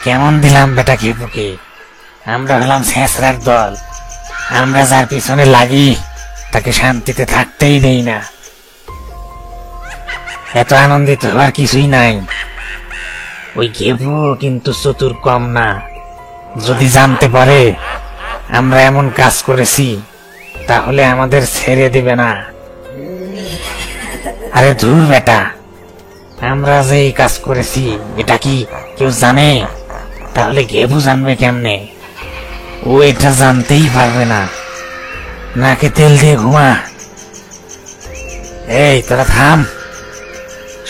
কেমন দিলাম বেটা ঘেপুকে। আমরা হলাম ছেঁচড়ার দল। আমরা যার পিছনে লাগি তাকে শান্তিতে থাকতেই দেই না। এত আনন্দিত হওয়ার কিছুই নাই। ওই ঘেপু কিন্তু চতুর কম না। যদি জানতে পারে আমরা এমন কাজ করেছি তাহলে আমাদের ছেড়ে দিবে না। আরে ধুর বেটা, আমরা যে এই কাজ করেছি এটা কি কেউ জানে? তাহলে ঘেপু জানবে কেমনে? ও এটা জানতেই পারবে না। নাকে তেল দিয়ে ঘুমা। এই তোরা থাম।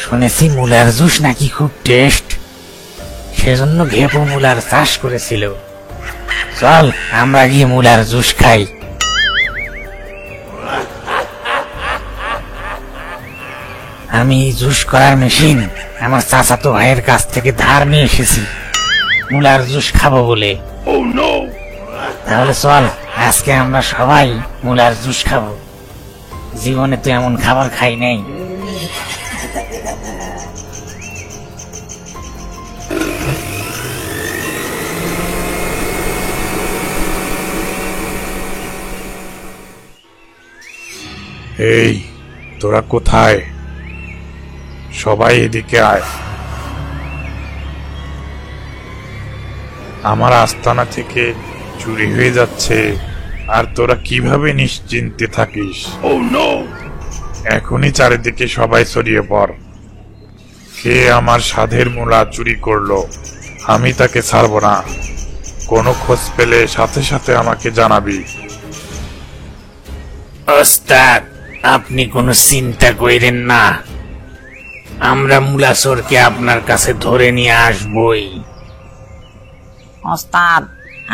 শুনেছি মুলার জুস নাকি খুব টেস্ট, সেজন্য ঘেপু মুলার চাষ করেছিল। চল আমরা গিয়ে মুলার জুস খাই। আমি জুস করার মেশিন আমার চাচাতো ভাইয়ের কাছ থেকে ধার নিয়ে এসেছি মুলার জুস খাবো বলে। তাহলে চল আজকে আমরা সবাই মুলার জুস খাবো। জীবনে তো এমন খাবার খাই নাই। এই তোরা কোথায়? সবাই এদিকে আয়। আমার আস্তানা থেকে চুরি হয়ে যাচ্ছে আর তোরা কিভাবে নিশ্চিন্তে থাকিস? এখনই চারিদিকে সবাই ছড়িয়ে পড়। কে আমার সাধের মূলা চুরি করলো আমি তাকে ছাড়বো না। কোনো খোঁজ পেলে সাথে সাথে আমাকে জানাবি। ওস্তাদ, আপনি কোনো চিন্তা কইরেন না, আমরা মুলা চোরকে আপনার কাছে ধরে নিয়ে আসবই। ওস্তাদ,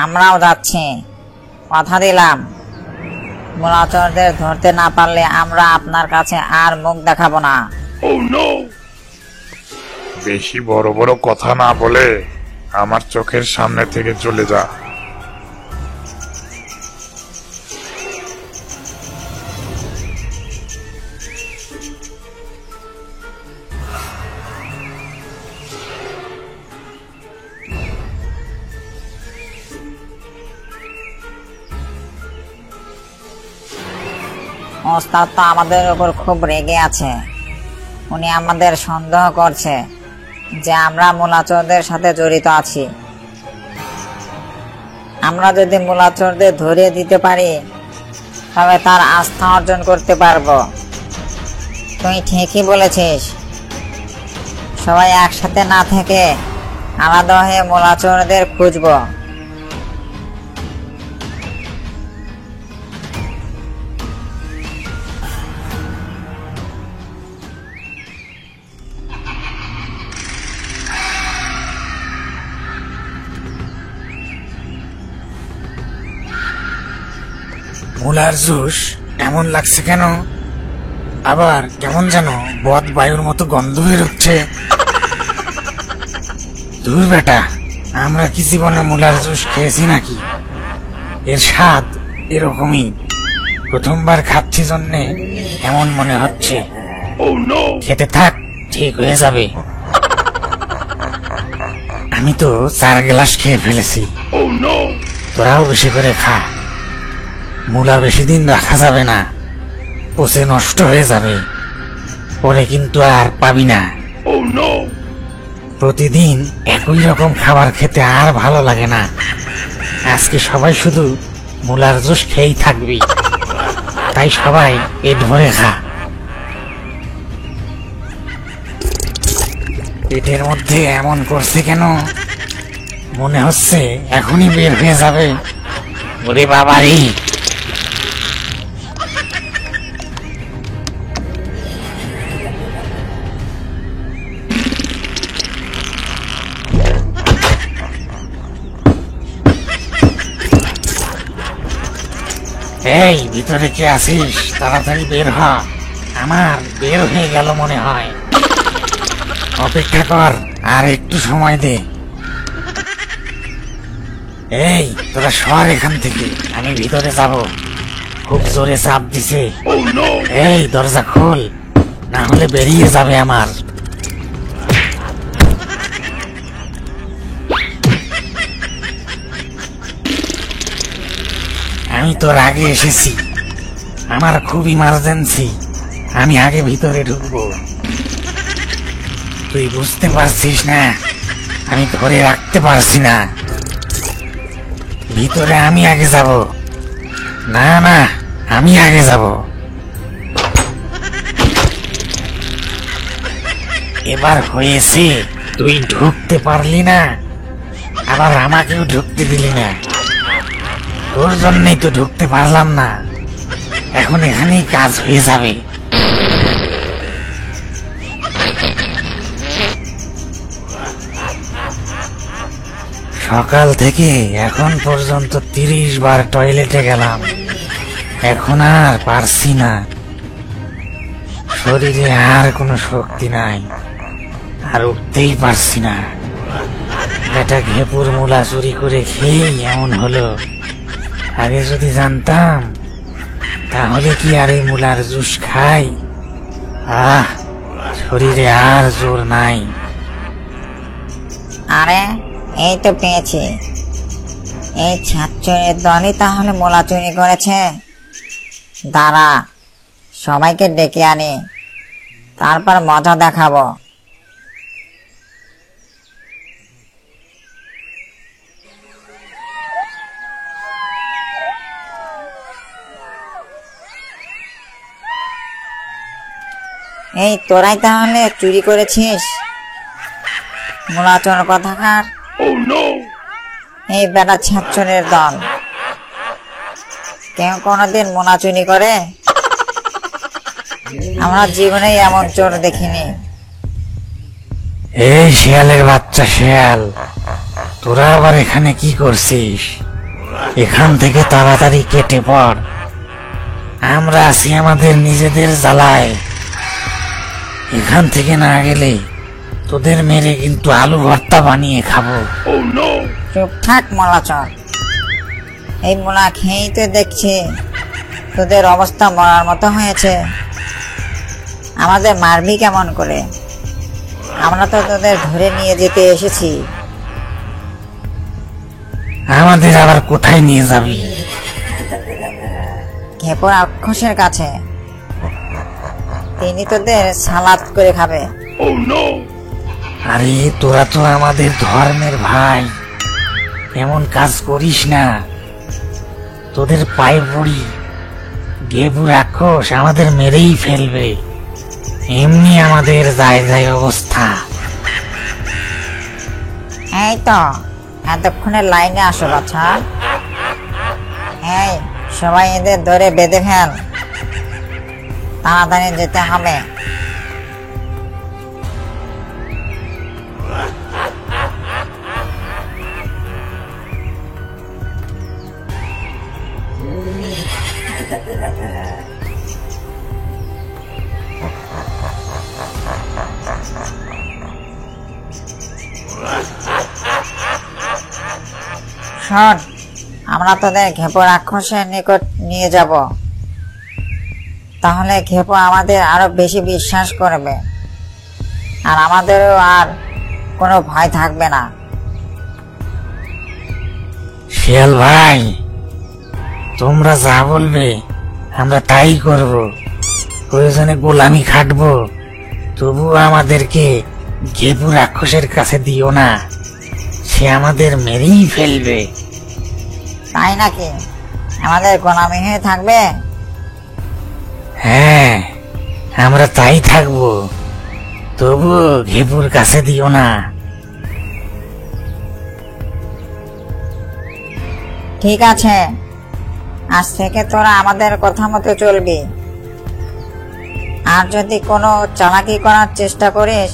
আমরাও যাচ্ছি, কথা দিলাম। মুলাচরদের ধরতে না পারলে আমরা আপনার কাছে আর মুখ দেখাবো না। বেশি বড় বড় কথা না বলে আমার চোখের সামনে থেকে চলে যা। ওস্তাদ তো আমাদের উপর খুব রেগে আছে। উনি আমাদের সন্দেহ করছে যে আমরা মুলাচরদের সাথে জড়িত আছি। আমরা যদি মুলাচরদের ধরিয়ে দিতে পারি তবে তার আস্থা অর্জন করতে পারবো। তুই ঠিকই বলেছিস, সবাই একসাথে না থেকে আলাদা হয়ে মুলাচরদের খুঁজবো। মুলার জুস এমন লাগছে কেন? আবার কেমন যেন বদ বায়ুর মতো গন্ধ বেরোচ্ছে। দূর বেটা, আমরা কি জীবনে মুলার জুস খেয়েছি নাকি? এর স্বাদ এরকমই, প্রথমবার খাচ্ছি জন্যে এমন মনে হচ্ছে। খেতে থাক, ঠিক হয়ে যাবে। আমি তো 4 গ্লাস খেয়ে ফেলেছি। তোরাও বেশি করে খা। মুলা বেশি দিন রাখা যাবে না, পচে নষ্ট হয়ে যাবে, পরে কিন্তু আর পাবি না। প্রতিদিন একই রকম খাবার খেতে আর ভালো লাগে না। আজকে সবাই শুধু মুলার জুস খেয়েই থাকবি, তাই সবাই পেট ভরে খা। পেটের মধ্যে এমন করছে কেন? মনে হচ্ছে এখনই বের হয়ে যাবে। ওরে বাবারে! এই ভিতরে কে আছিস? তাড়াতাড়ি বের হ, আমার বের হয়ে গেল মনে হয়। অপেক্ষা কর, আর একটু সময় দে। এই তোরা সর এখান থেকে, আমি ভিতরে যাব। খুব জোরে চাপ দিছে। এই দরজা খোল, না হলে বেরিয়ে যাবে আমার। আমি তোর আগে এসেছি, আমার খুব ইমার্জেন্সি, আমি আগে ভিতরে ঢুকবো। তুই বুঝতে পারছিস না, আমি ধরে রাখতে পারছি না। ভিতরে আমি আগে যাব। না না, আমি আগে যাব। এবার হয়েছে, তুই ঢুকতে পারলি না, আবার আমাকেও ঢুকতে দিলি না। তোর জন্যই তো ঢুকতে পারলাম না। এখন এখানেই কাজ হয়ে যাবে। সকাল থেকে এখন পর্যন্ত 30 বার টয়লেটে গেলাম, এখন আর পারছি না। শরীরে আর কোনো শক্তি নাই, আর উঠতেই পারছি না। এটা ঘেপুর মূলা চুরি করে খেয়েই এমন হলো। আগে যদি জানতাম তাহলে কি আর এই মূলার জুস খাই? শরীরে আর জোর নাই। আরে এই তো পেয়েছি, এই ছাত্রের দলই তাহলে মোলা চুরি করেছে। দাঁড়া, সবাইকে ডেকে আনি, তারপর মজা দেখাবো। এই তোরাই তাহলে চুরি করেছিস? মোলাচোর কথাকার। এই বেটা ছাত্রের দল, কেউ কোনোদিন মোলা চুরি করে? আমরা জীবনেই এমন চোর দেখিনি। এই শিয়ালের বাচ্চা শিয়াল, তোরা আবার এখানে কি করছিস? এখান থেকে তাড়াতাড়ি কেটে পড়। আমরা আছি আমাদের নিজেদের জ্বালায়। এখান থেকে না গেলে তোদের মেরে কিন্তু আলু ভর্তা বানিয়ে খাবো। চুপ থাক মোলাচর, এই মোলা খেয়েই তো দেখছি তোদের অবস্থা মরার মতো হয়েছে। আমাদের মারবি কেমন করে? আমরা তো তোদের ধরে নিয়ে যেতে এসেছি। আমাদের আবার কোথায় নিয়ে যাবি? ঘেপর রাক্ষসের কাছে, তিনি তোদের সালাদ করে খাবে। আরে তোরা তো আমাদের ধর্মের ভাই, এমন কাজ করিস না। তোদের পায়ে পড়ি, ঘেপু রাক্ষস আমাদের মেরেই ফেলবে। এমনি আমাদের যায় যায় অবস্থা। এই তো এতক্ষণে লাইনে আসো বাছা। এই সবাই এদের ধরে বেঁধে ফেল, তাড়াতাড়ি যেতে হবে। শোন, আমরা তোদের ঘেপো রাক্ষসের নিকট নিয়ে যাব, তাহলে ঘেপো আমাদের আরো বেশি বিশ্বাস করবে, আর আমাদেরও আর কোনো ভয় থাকবে না। শিয়াল ভাই, তোমরা যা বলবে আমরা তাই করব। প্রয়োজনে গোলামি খাটবো, তবুও আমাদেরকে ঘেপু রাক্ষসের কাছে দিও না, সে আমাদের মেরেই ফেলবে। তাই নাকি? আমাদের গোলামি হয়ে থাকবে? হ্যাঁ, আমরা তাই থাকবো, তবুও ঘেপুর কাছে দিও না। ঠিক আছে, আজ থেকে তোরা আমাদের কথা মতো চলবি, আর যদি কোনো চালাকি করার চেষ্টা করিস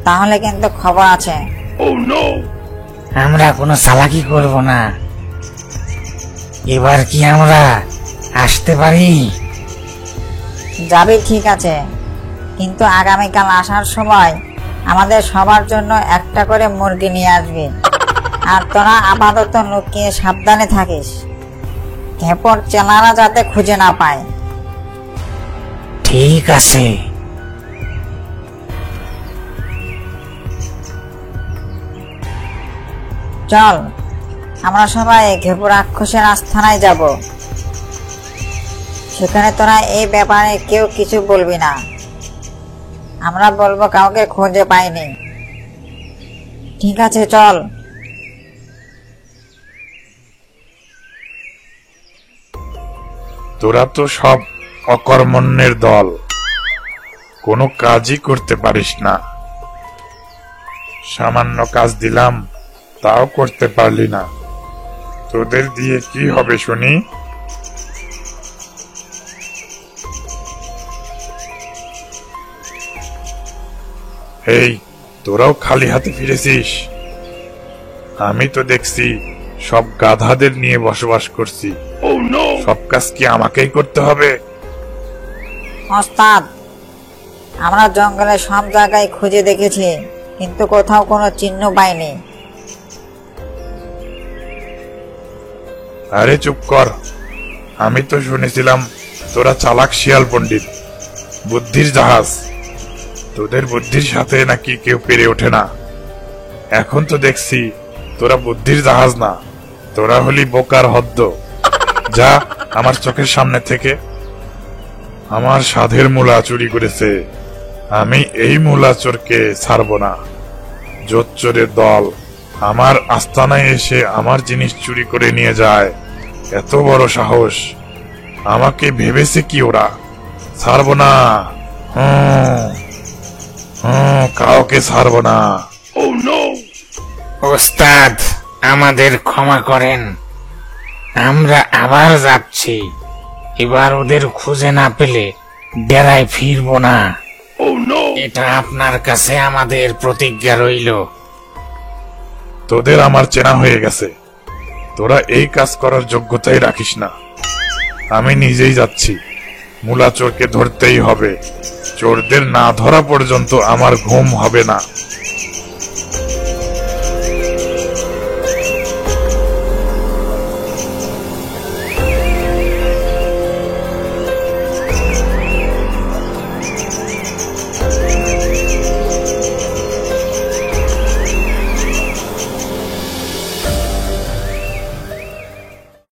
তাহলে কিন্তু খবর আছে। আমরা কোনো চালাকি করব না। এবার কি আমরা আসতে পারি? যাবি ঠিক আছে, কিন্তু আগামীকাল আসার সময় আমাদের সবার জন্য একটা করে মুরগি নিয়ে আসবি, আর তোরা আপাতত লুকিয়ে সাবধানে থাকিস, ঘেপর চেলারা যাতে খুঁজে না পায়। ঠিক আছে। চল, আমরা সবাই ঘেপু রাক্ষসের আস্থানায় যাব। সেখানে তোরা এই ব্যাপারে কেউ কিছু বলবি না। আমরা বলবো কাউকে খুঁজে পাইনি। ঠিক আছে, চল। তোরা তো সব অকর্মণ্যের দল, কোনো কাজই করতে পারিস না। সামান্য কাজ দিলাম, তাও করতে পারলি না। তোদের দিয়ে কি হবে শুনি? এই, তোরাও খালি হাতে ফিরেছিস? আমি তো দেখছি সব গাধাদের নিয়ে বসবাস করছি। সব কাজ কি আমাকেই করতে হবে? ওস্তাদ, আমরা জঙ্গলে সব জায়গায় খুঁজে দেখেছি, কিন্তু কোথাও কোনো চিহ্ন পাইনি। আরে চুপ কর। আমি তো শুনেছিলাম তোরা চালাক শিয়াল পণ্ডিত, বুদ্ধির জাহাজ। তোদের বুদ্ধির সাথে নাকি কেউ পেরে ওঠে না। এখন তো দেখছি তোরা বুদ্ধির জাহাজ না, তোরা হলি বোকার হদ্দ। যা আমার চোখের সামনে থেকে। আমার সাধের মূলা চুরি করেছে, আমি এই মূলা চোরকে ছাড়ব না। জোচ্চোরের দল আমার আস্তানায় এসে আমার জিনিস চুরি করে নিয়ে যায়, এত বড় সাহস! আমাকে ভেবেছে কি ওরা? ছাড়ব না। কাউকে ছাড়ব না। ওস্তাদ, আমাদের ক্ষমা করেন, আমরা আবার যাচ্ছি। এবার ওদের খুঁজে না পেলে ডেরায় ফিরবো না। এটা আপনার কাছে আমাদের প্রতিজ্ঞা রইল। তোদের আমার চেনা হয়ে গেছে, তোরা এই কাজ করার যোগ্যতাই রাখিস না। আমি নিজেই যাচ্ছি, মূলা চোরকে ধরতেই হবে। চোরদের না ধরা পর্যন্ত আমার ঘুম হবে না।